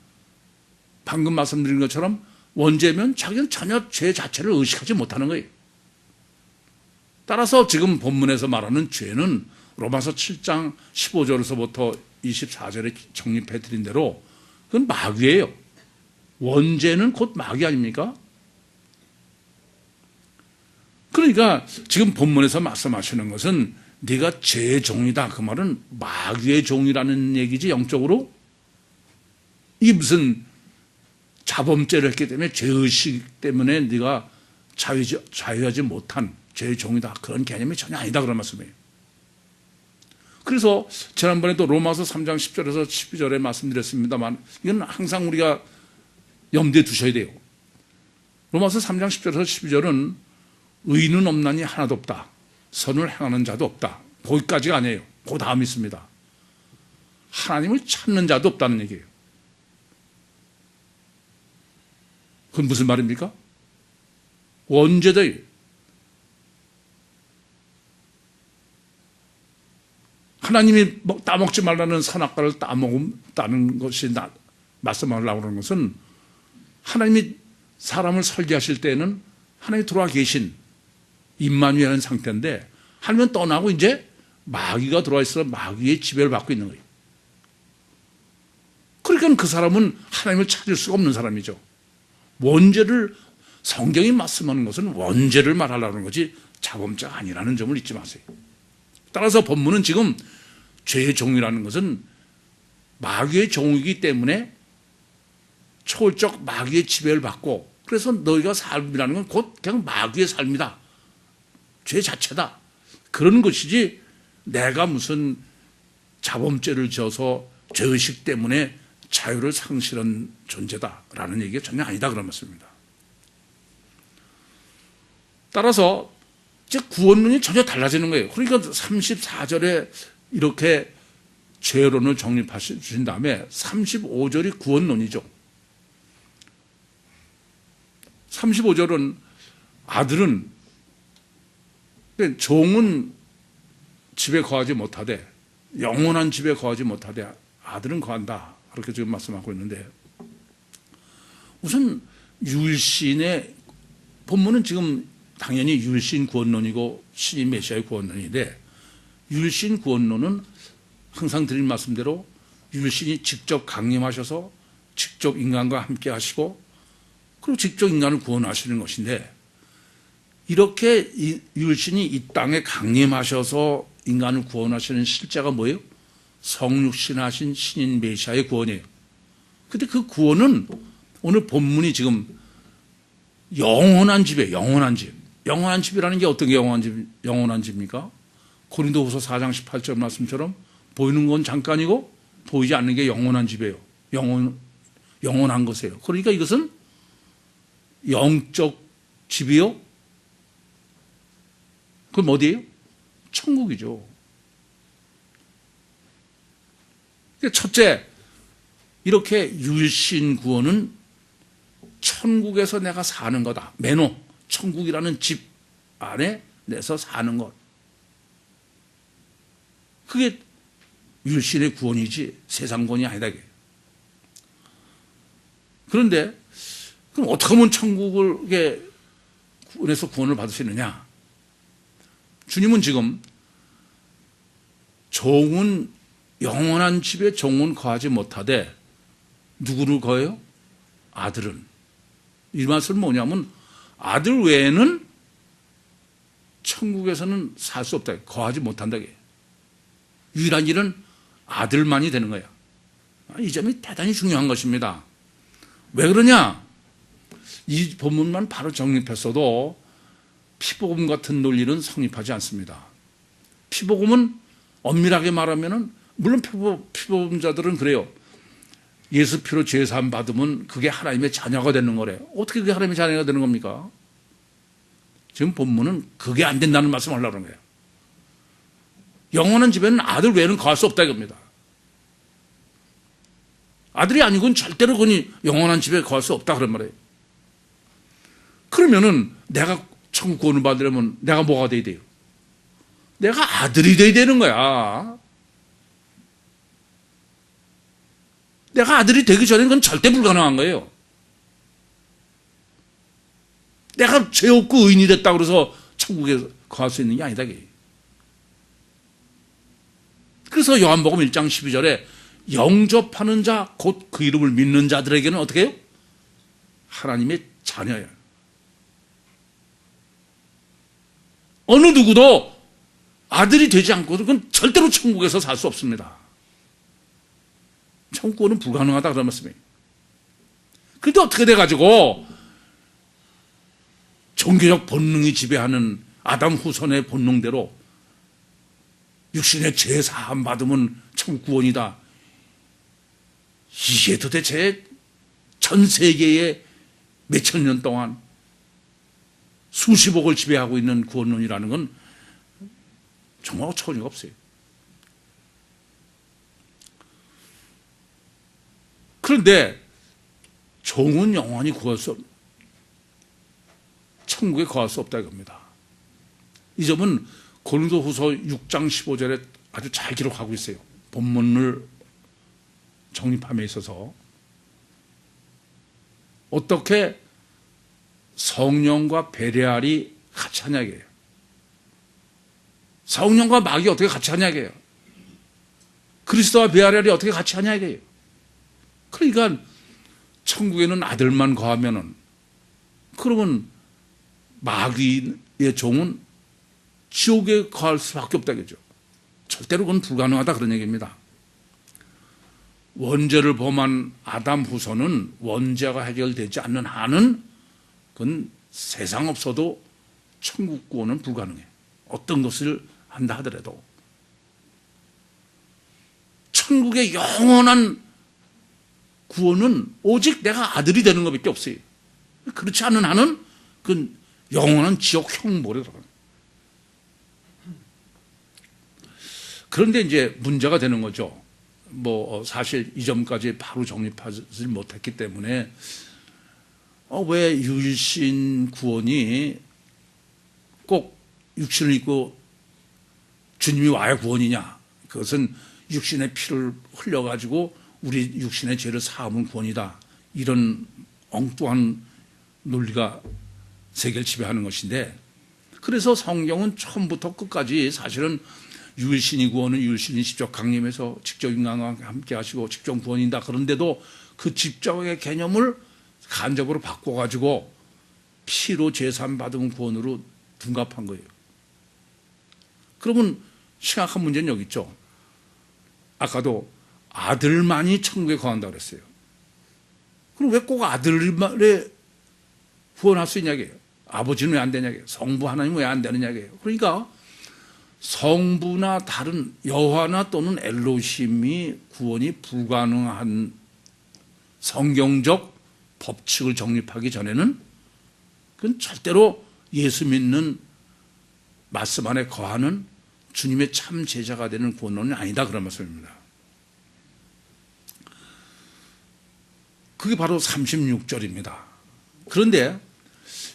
방금 말씀드린 것처럼 원죄면 자기는 전혀 죄 자체를 의식하지 못하는 거예요. 따라서 지금 본문에서 말하는 죄는 로마서 7장 15절에서부터 24절에 정립해 드린 대로 그건 마귀예요. 원죄는 곧 마귀 아닙니까? 그러니까 지금 본문에서 말씀하시는 것은 네가 죄의 종이다. 그 말은 마귀의 종이라는 얘기지 영적으로 이게 무슨 자범죄를 했기 때문에 죄의식 때문에 네가 자유하지 못한 죄의 종이다. 그런 개념이 전혀 아니다. 그런 말씀이에요. 그래서 지난번에도 로마서 3장 10절에서 12절에 말씀드렸습니다만 이건 항상 우리가 염두에 두셔야 돼요. 로마서 3장 10절에서 12절은 의인은 없나니 하나도 없다. 선을 행하는 자도 없다. 거기까지가 아니에요. 그 다음이 있습니다. 하나님을 찾는 자도 없다는 얘기예요. 그건 무슨 말입니까? 원죄다. 하나님이 따먹지 말라는 선악과를 따먹다는 것이 말씀하려고 하는 것은 하나님이 사람을 설계하실 때는 하나님이 들어와 계신 임마누엘한 상태인데 하나님은 떠나고 이제 마귀가 들어와 있어 마귀의 지배를 받고 있는 거예요. 그러니까 그 사람은 하나님을 찾을 수가 없는 사람이죠. 원죄를 성경이 말씀하는 것은 원죄를 말하려는 거지 자범죄가 아니라는 점을 잊지 마세요. 따라서 본문은 지금 죄의 종이라는 것은 마귀의 종이기 때문에 초월적 마귀의 지배를 받고 그래서 너희가 삶이라는 건 곧 그냥 마귀의 삶이다. 죄 자체다. 그런 것이지 내가 무슨 자범죄를 지어서 죄의식 때문에 자유를 상실한 존재다라는 얘기가 전혀 아니다. 그런 말씀입니다. 따라서 이제 구원론이 전혀 달라지는 거예요. 그러니까 34절에 이렇게 죄론을 정립하신 다음에 35절이 구원론이죠. 35절은 아들은 종은 집에 거하지 못하되 영원한 집에 거하지 못하되 아들은 거한다. 그렇게 지금 말씀하고 있는데 우선 율신의 본문은 지금 당연히 율신 구원론이고 신인 메시아의 구원론인데 율신 구원론은 항상 드린 말씀대로 율신이 직접 강림하셔서 직접 인간과 함께 하시고 그리고 직접 인간을 구원하시는 것인데 이렇게 율신이 이 땅에 강림하셔서 인간을 구원하시는 실제가 뭐예요? 성육신하신 신인 메시아의 구원이에요. 근데 그 구원은 오늘 본문이 지금 영원한 집이에요. 영원한 집. 영원한 집이라는 게 어떤 게 영원한 집입니까? 고린도후서 4장 18절 말씀처럼 보이는 건 잠깐이고 보이지 않는 게 영원한 집이에요. 영원한 것이에요. 그러니까 이것은 영적 집이요. 그럼 어디예요? 천국이죠. 첫째, 이렇게 율신 구원은 천국에서 내가 사는 거다. 매노, 천국이라는 집 안에 내서 사는 것. 그게 율신의 구원이지 세상 구원이 아니다. 그런데 그럼 어떻게 하면 천국에서 구원을 받을 수 있느냐? 주님은 지금 종은 영원한 집에 종은 거하지 못하되 누구를 거해요? 아들은. 이 말은 뭐냐면 아들 외에는 천국에서는 살 수 없다. 거하지 못한다. 유일한 일은 아들만이 되는 거야. 이 점이 대단히 중요한 것입니다. 왜 그러냐? 이 본문만 바로 정립했어도 피복음 같은 논리는 성립하지 않습니다. 피복음은 엄밀하게 말하면은 물론 피복음자들은 그래요. 예수 피로 죄 사함 받으면 그게 하나님의 자녀가 되는 거래. 어떻게 그게 하나님의 자녀가 되는 겁니까? 지금 본문은 그게 안 된다는 말씀을 하려고 하는 거예요. 영원한 집에는 아들 외에는 거할 수 없다 이겁니다. 아들이 아니고는 절대로 그니 영원한 집에 거할 수 없다 그런 말이에요. 그러면은 내가 천국 구원을 받으려면 내가 뭐가 돼야 돼요? 내가 아들이 돼야 되는 거야. 내가 아들이 되기 전에는 그건 절대 불가능한 거예요. 내가 죄 없고 의인이 됐다고 그래서 천국에 거할 수 있는 게 아니다. 그래서 요한복음 1장 12절에 영접하는 자, 곧 그 이름을 믿는 자들에게는 어떻게 해요? 하나님의 자녀예요. 어느 누구도 아들이 되지 않고도 그건 절대로 천국에서 살 수 없습니다. 천국은 불가능하다 그런 말씀이에요. 그런데 어떻게 돼가지고 종교적 본능이 지배하는 아담 후손의 본능대로 육신의 죄 사함 받으면 천국 구원이다. 이게 도대체 전 세계에 몇천 년 동안 수십억을 지배하고 있는 구원론이라는 건 정말 어처구니가 없어요. 그런데 종은 영원히 구할 수 없는 천국에 거할 수 없다 이겁니다. 이 점은 고린도후서 6장 15절에 아주 잘 기록하고 있어요. 본문을 정립함에 있어서 어떻게 성령과 베레알이 같이 하냐 이게요. 성령과 마귀 어떻게 같이 하냐 이게요. 그리스도와 베레알이 어떻게 같이 하냐 이게요. 그러니까 천국에는 아들만 거하면은 그러면 마귀의 종은 지옥에 거할 수밖에 없다겠죠. 절대로 그건 불가능하다 그런 얘기입니다. 원죄를 범한 아담 후손은 원죄가 해결되지 않는 한은 그건 세상 없어도 천국 구원은 불가능해. 어떤 것을 한다 하더라도 천국의 영원한 구원은 오직 내가 아들이 되는 것밖에 없어요. 그렇지 않은 한은 그건 영원한 지옥 형벌에 들어가요. 그런데 이제 문제가 되는 거죠. 사실 이 점까지 바로 정립하지 못했기 때문에 왜 유일신 구원이 꼭 육신을 입고 주님이 와야 구원이냐? 그것은 육신의 피를 흘려가지고 우리 육신의 죄를 사하면 구원이다. 이런 엉뚱한 논리가 세계를 지배하는 것인데, 그래서 성경은 처음부터 끝까지 사실은 유일신이 구원은 유일신이 직접 강림해서 직접 인간과 함께 하시고 직접 구원이다. 그런데도 그 직접의 개념을 간접으로 바꿔가지고 피로 제산 받은 구원으로 둔갑한 거예요. 그러면 심각한 문제는 여기 있죠. 아까도 아들만이 천국에 거한다고 그랬어요. 그럼 왜 꼭 아들만에 구원할 수 있냐고요. 아버지는 왜 안 되냐고요. 성부 하나님은 왜 안 되느냐고요. 그러니까 성부나 다른 여호와나 또는 엘로힘이 구원이 불가능한 성경적 법칙을 정립하기 전에는 그건 절대로 예수 믿는 말씀 안에 거하는 주님의 참 제자가 되는 구원론이 아니다 그런 말씀입니다. 그게 바로 36절입니다. 그런데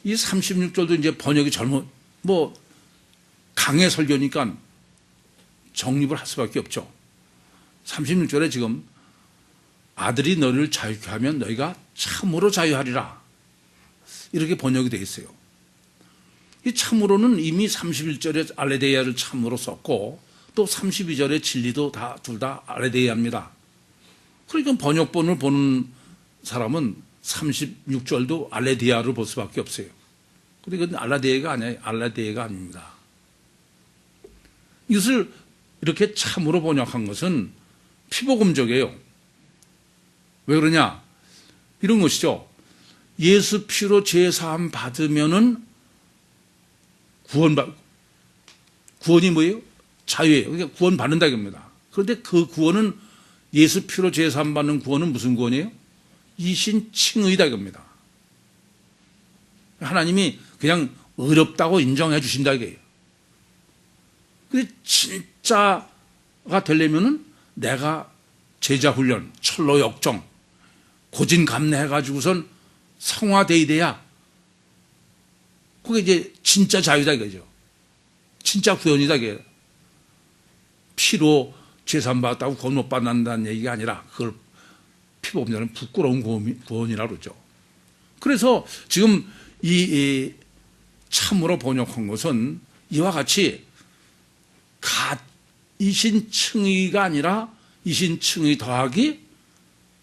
이 36절도 이제 번역이 강해 설교니까 정립을 할 수밖에 없죠. 36절에 지금 아들이 너희를 자유케 하면 너희가 참으로 자유하리라. 이렇게 번역이 되어 있어요. 이 참으로는 이미 31절에 알레데이아를 참으로 썼고 또 32절에 진리도 둘 다 알레데이아입니다. 그러니까 번역본을 보는 사람은 36절도 알레데이아를 볼 수밖에 없어요. 근데 그건 알라데이아가 아니에요. 알라데이아가 아닙니다. 이것을 이렇게 참으로 번역한 것은 피복음적이에요. 왜 그러냐? 이런 것이죠. 예수 피로 제사함 받으면은 구원이 뭐예요? 자유예요. 그러니까 구원 받는다 이겁니다. 그런데 그 구원은 예수 피로 제사함 받는 구원은 무슨 구원이에요? 이신 칭의다 이겁니다. 하나님이 그냥 의롭다고 인정해 주신다 이거예요. 근데 진짜가 되려면은 내가 제자 훈련, 철로 역정, 고진감래해가지고선 성화돼야 돼야 그게 이제 진짜 자유다 이거죠. 진짜 구원이다 이게. 피로 제산 받았다고 구원 못 받는다는 얘기가 아니라 그걸 피복음자는 부끄러운 구원이라고 그러죠. 그래서 지금 이 참으로 번역한 것은 이와 같이 이신 칭의가 아니라 이신 칭의 더하기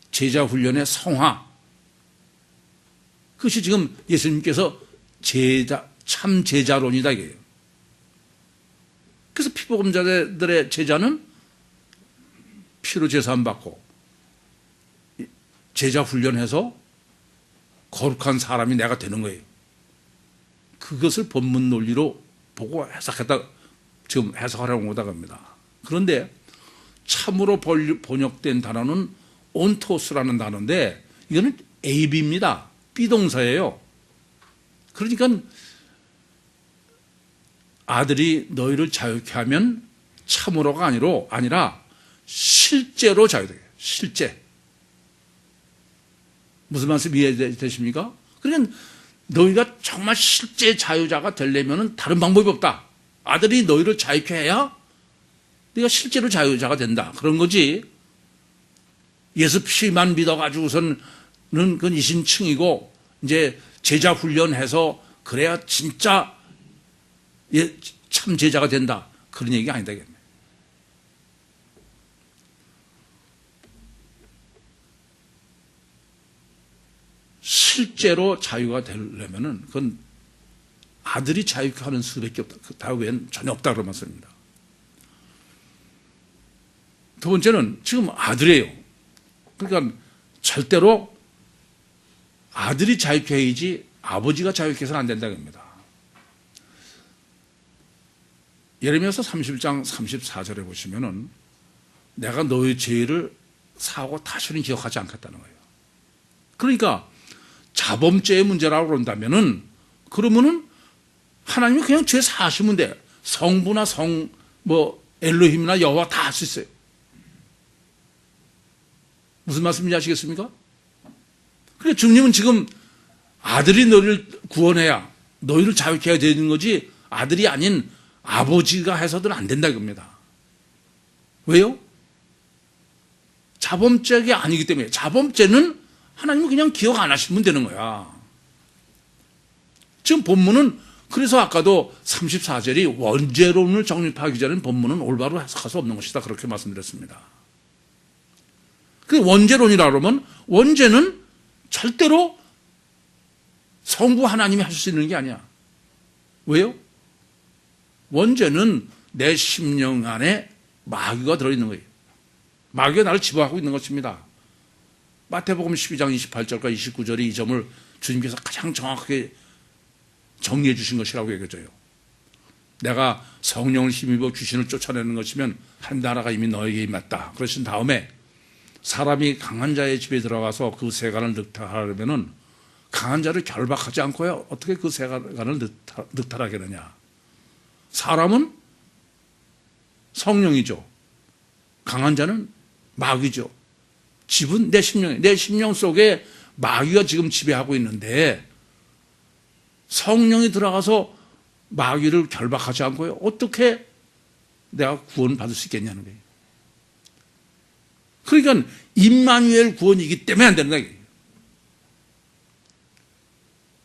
제자 훈련의 성화. 그것이 지금 예수님께서 참 제자론이다 이게요. 그래서 피복음자들의 제자는 피로 제사함 받고 제자 훈련해서 거룩한 사람이 내가 되는 거예요. 그것을 본문 논리로 보고 지금 해석하려고 오다 겁니다. 그런데 참으로 번역된 단어는 온토스라는 단어인데 이거는 AB입니다. 비동사예요. 그러니까 아들이 너희를 자유케 하면 참으로가 아니라 실제로 자유되게. 실제. 무슨 말씀 이해되십니까? 그러니까 너희가 정말 실제 자유자가 되려면 다른 방법이 없다. 아들이 너희를 자유케 해야 네가 실제로 자유자가 된다. 그런 거지. 예수 피만 믿어가지고서는 그건 이신칭이고 이제 제자 훈련해서 그래야 진짜 참 제자가 된다. 그런 얘기가 아니다. 실제로 자유가 되려면은 그건 아들이 자유케 하는 수밖에 없다. 그 다음엔 전혀 없다 그런 말씀입니다. 두 번째는 지금 아들이에요. 그러니까 절대로 아들이 자유케 해야지 아버지가 자유케 해서는 안 된다는 겁니다. 예레미야서 31장 34절에 보시면은 내가 너의 죄를 사하고 다시는 기억하지 않겠다는 거예요. 그러니까 자범죄의 문제라고 그런다면은 그러면은 하나님이 그냥 죄 사하시면 돼. 성부나 엘로힘이나 여호와 다 할 수 있어요. 무슨 말씀인지 아시겠습니까? 그러니까 주님은 지금 아들이 너희를 구원해야 너희를 자유케 해야 되는 거지 아들이 아닌 아버지가 해서는 안 된다 이겁니다. 왜요? 자범죄가 아니기 때문에. 자범죄는 하나님은 그냥 기억 안 하시면 되는 거야. 지금 본문은 그래서 아까도 34절이 원죄론을 정립하기 전에 본문은 올바로 해석할 수 없는 것이다. 그렇게 말씀드렸습니다. 그 원죄론이라 그러면 원죄는 절대로 성부 하나님이 하실 수 있는 게 아니야. 왜요? 원죄는 내 심령 안에 마귀가 들어있는 거예요. 마귀가 나를 지배하고 있는 것입니다. 마태복음 12장 28절과 29절이 이 점을 주님께서 가장 정확하게 정리해 주신 것이라고 얘기해줘요. 내가 성령을 힘입어 귀신을 쫓아내는 것이면 한 나라가 이미 너에게 임했다. 그러신 다음에 사람이 강한 자의 집에 들어가서 그 세간을 늑탈하려면은 강한 자를 결박하지 않고요. 어떻게 그 세간을 늑탈하게 하느냐. 사람은 성령이죠. 강한 자는 마귀죠. 집은 내 심령 속에 마귀가 지금 지배하고 있는데 성령이 들어가서 마귀를 결박하지 않고요. 어떻게 내가 구원받을 수 있겠냐는 거예요. 그러니까 임마누엘 구원이기 때문에 안 되는 거예요.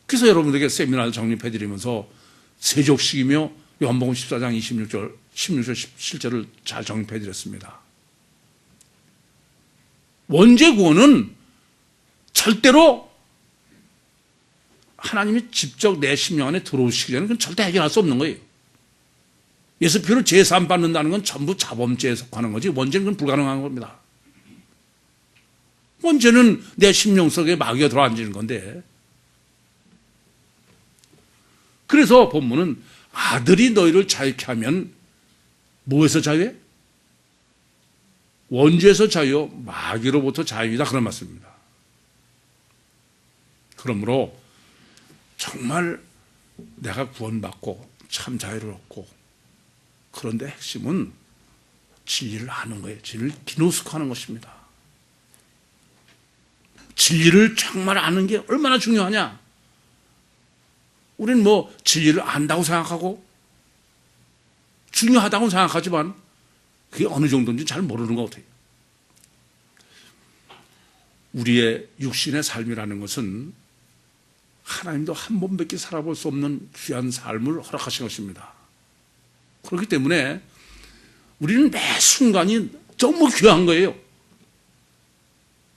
그래서 여러분들에게 세미나를 정립해드리면서 세족식이며 요한복음 14장 16절 17절을 잘 정립해 드렸습니다. 원죄 구원은 절대로 하나님이 직접 내 심령 안에 들어오시기 전에 그건 절대 해결할 수 없는 거예요. 예수 피로 제사함 받는다는 건 전부 자범죄에 속하는 거지 원죄는 그건 불가능한 겁니다. 원죄는 내 심령 속에 마귀가 들어앉는 건데, 그래서 본문은 아들이 너희를 자유케 하면 무엇에서 자유해? 원죄에서 자유요 마귀로부터 자유이다, 그런 말씀입니다. 그러므로 정말 내가 구원받고 참 자유를 얻고, 그런데 핵심은 진리를 아는 거예요. 진리를 기노스코하는 것입니다. 진리를 정말 아는 게 얼마나 중요하냐? 우리는 뭐 진리를 안다고 생각하고 중요하다고 생각하지만 그게 어느 정도인지 잘 모르는 것 같아요. 우리의 육신의 삶이라는 것은 하나님도 한 번밖에 살아볼 수 없는 귀한 삶을 허락하신 것입니다. 그렇기 때문에 우리는 매 순간이 너무 귀한 거예요.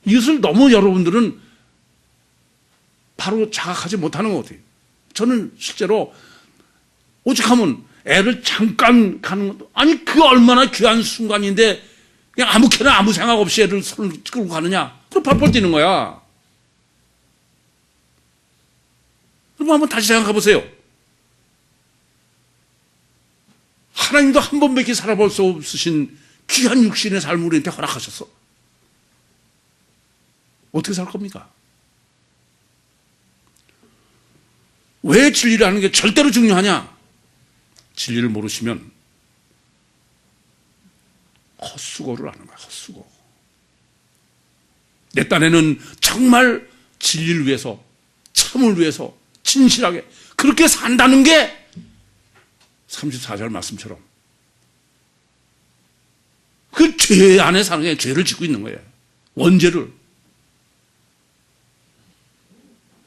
이것을 너무 여러분들은 바로 자각하지 못하는 것 같아요. 저는 실제로 오죽하면 애를 잠깐 가는 것도, 아니 그 얼마나 귀한 순간인데 그냥 아무렇게나 아무 생각 없이 애를 손을 끌고 가느냐? 그럼 펄펄 뛰는 거야. 그럼 한번 다시 생각해 보세요. 하나님도 한 번밖에 살아볼 수 없으신 귀한 육신의 삶을 우리한테 허락하셨어. 어떻게 살 겁니까? 왜 진리를 아는 게 절대로 중요하냐? 진리를 모르시면 헛수고를 하는 거야, 헛수고. 내 딴에는 정말 진리를 위해서, 참을 위해서 진실하게 그렇게 산다는 게 34절 말씀처럼 그 죄 안에 사는 게 죄를 짓고 있는 거예요. 원죄를.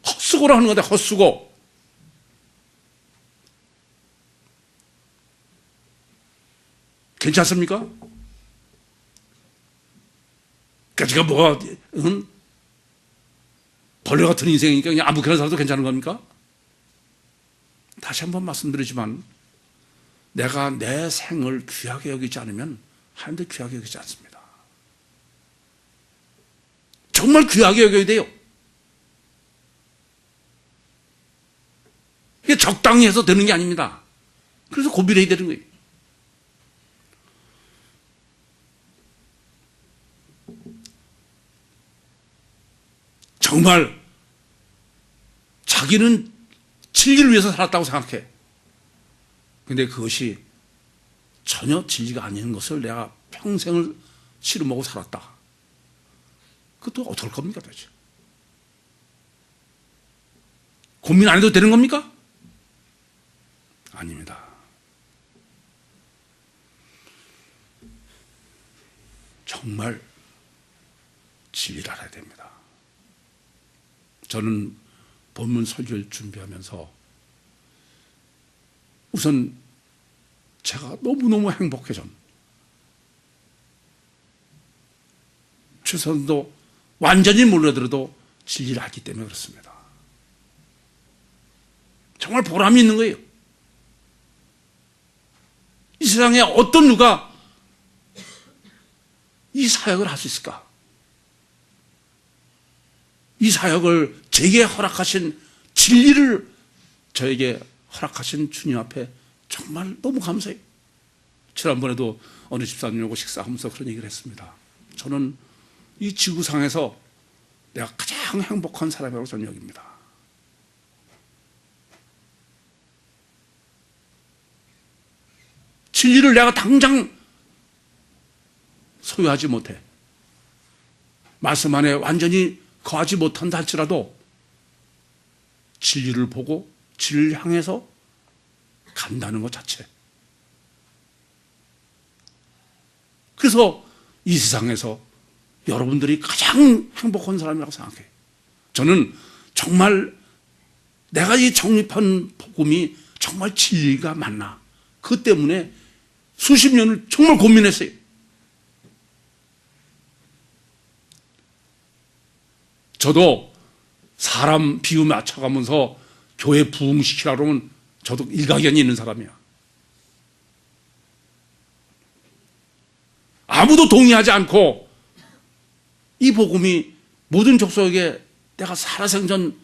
헛수고로 하는 건데, 헛수고. 괜찮습니까? 그러니까 제가 뭐가 벌레 같은 인생이니까 그냥 아무렇게나 살아도 괜찮은 겁니까? 다시 한번 말씀드리지만 내가 내 생을 귀하게 여기지 않으면 하나님도 귀하게 여기지 않습니다. 정말 귀하게 여겨야 돼요. 이게 적당히 해서 되는 게 아닙니다. 그래서 고민해야 되는 거예요. 정말 자기는 진리를 위해서 살았다고 생각해. 근데 그것이 전혀 진리가 아닌 것을 내가 평생을 씨름하고 살았다. 그것도 어떨 겁니까 도대체? 고민 안 해도 되는 겁니까? 아닙니다. 정말 진리를 알아야 됩니다. 저는 본문 설교를 준비하면서 우선 제가 너무너무 행복해. 전 최선도 완전히 몰라들어도 진리를 알기 때문에 그렇습니다. 정말 보람이 있는 거예요. 이 세상에 어떤 누가 이 사역을 할 수 있을까? 이 사역을 제게 허락하신 진리를 저에게 허락하신 주님 앞에 정말 너무 감사해요. 지난번에도 어느 집사님하고 식사하면서 그런 얘기를 했습니다. 저는 이 지구상에서 내가 가장 행복한 사람이라고 저는 여깁니다. 진리를 내가 당장 소유하지 못해. 말씀 안에 완전히 거하지 못한다 할지라도 진리를 보고 진리를 향해서 간다는 것 자체. 그래서 이 세상에서 여러분들이 가장 행복한 사람이라고 생각해요. 저는 정말 내가 이 정립한 복음이 정말 진리가 맞나? 그 때문에 수십 년을 정말 고민했어요. 저도 사람 비유 맞춰가면서 교회 부흥시키라고 하면 저도 일가견이 있는 사람이야. 아무도 동의하지 않고 이 복음이 모든 족속에게 내가 살아생전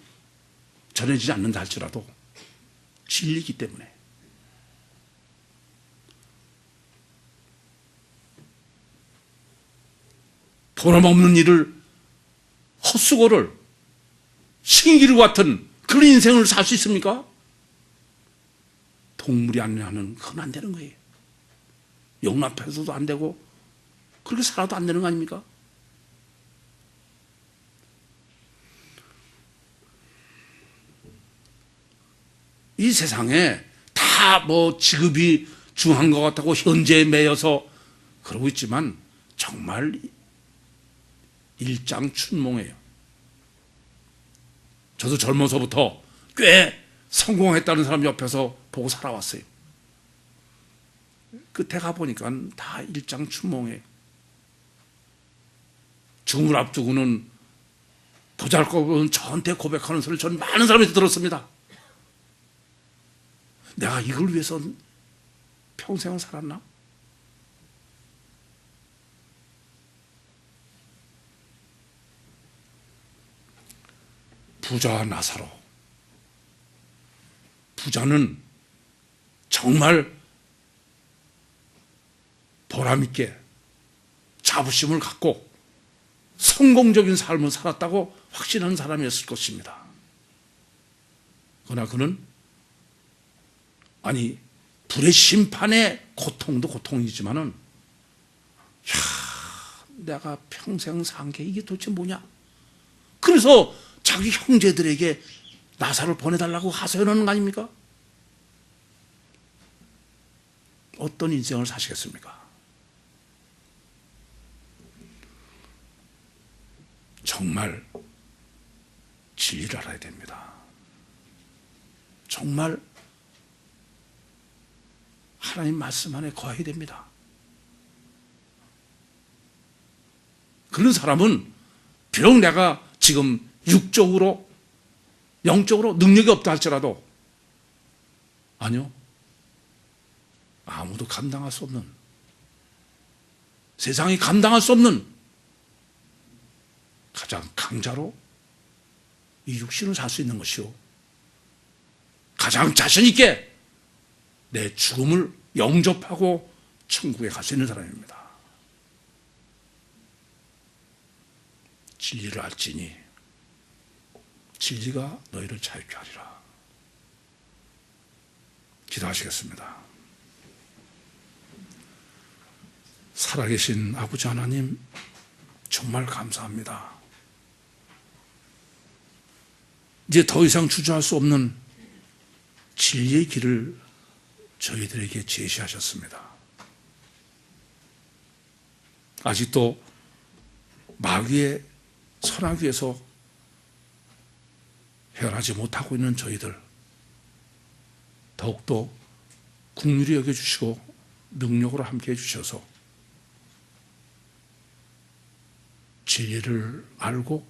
전해지지 않는다 할지라도 진리이기 때문에 보람없는 일을 헛수고를 신기루 같은 그런 인생을 살 수 있습니까? 동물이 아니라는 그건 안 되는 거예요. 용납해서도 안 되고 그렇게 살아도 안 되는 거 아닙니까? 이 세상에 다 뭐 지급이 중요한 것 같다고 현재에 매여서 그러고 있지만 정말 일장춘몽이에요. 저도 젊어서부터 꽤 성공했다는 사람 옆에서 보고 살아왔어요. 끝에 가보니까 다 일장춘몽이에요. 죽음을 앞두고는 보잘것없는 저한테 고백하는 소리를 전 많은 사람에서 들었습니다. 내가 이걸 위해서 평생을 살았나? 부자와 나사로. 부자는 정말 보람있게 자부심을 갖고 성공적인 삶을 살았다고 확신하는 사람이었을 것입니다. 그러나 그는 불의 심판의 고통도 고통이지만은 내가 평생 산 게 이게 도대체 뭐냐? 그래서 자기 형제들에게 나사를 보내달라고 하소연하는 거 아닙니까? 어떤 인생을 사시겠습니까? 정말 진리를 알아야 됩니다. 정말 하나님 말씀 안에 거해야 됩니다. 그런 사람은 비록 내가 지금 육적으로 영적으로 능력이 없다 할지라도 아니요, 아무도 감당할 수 없는, 세상이 감당할 수 없는 가장 강자로 이 육신을 살 수 있는 것이요, 가장 자신 있게 내 죽음을 영접하고 천국에 갈 수 있는 사람입니다. 진리를 알지니 진리가 너희를 자유케 하리라. 기도하시겠습니다. 살아계신 아버지 하나님, 정말 감사합니다. 이제 더 이상 주저할 수 없는 진리의 길을 저희들에게 제시하셨습니다. 아직도 마귀의 선악위에서 헤어나지 못하고 있는 저희들, 더욱더 긍휼히 여겨주시고 능력으로 함께해 주셔서 진리를 알고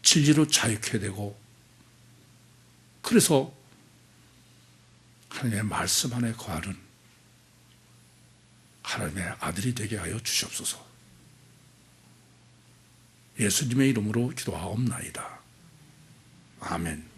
진리로 자유케 되고, 그래서 하나님의 말씀 안에 거하는 하나님의 아들이 되게 하여 주시옵소서. 예수님의 이름으로 기도하옵나이다. 아멘.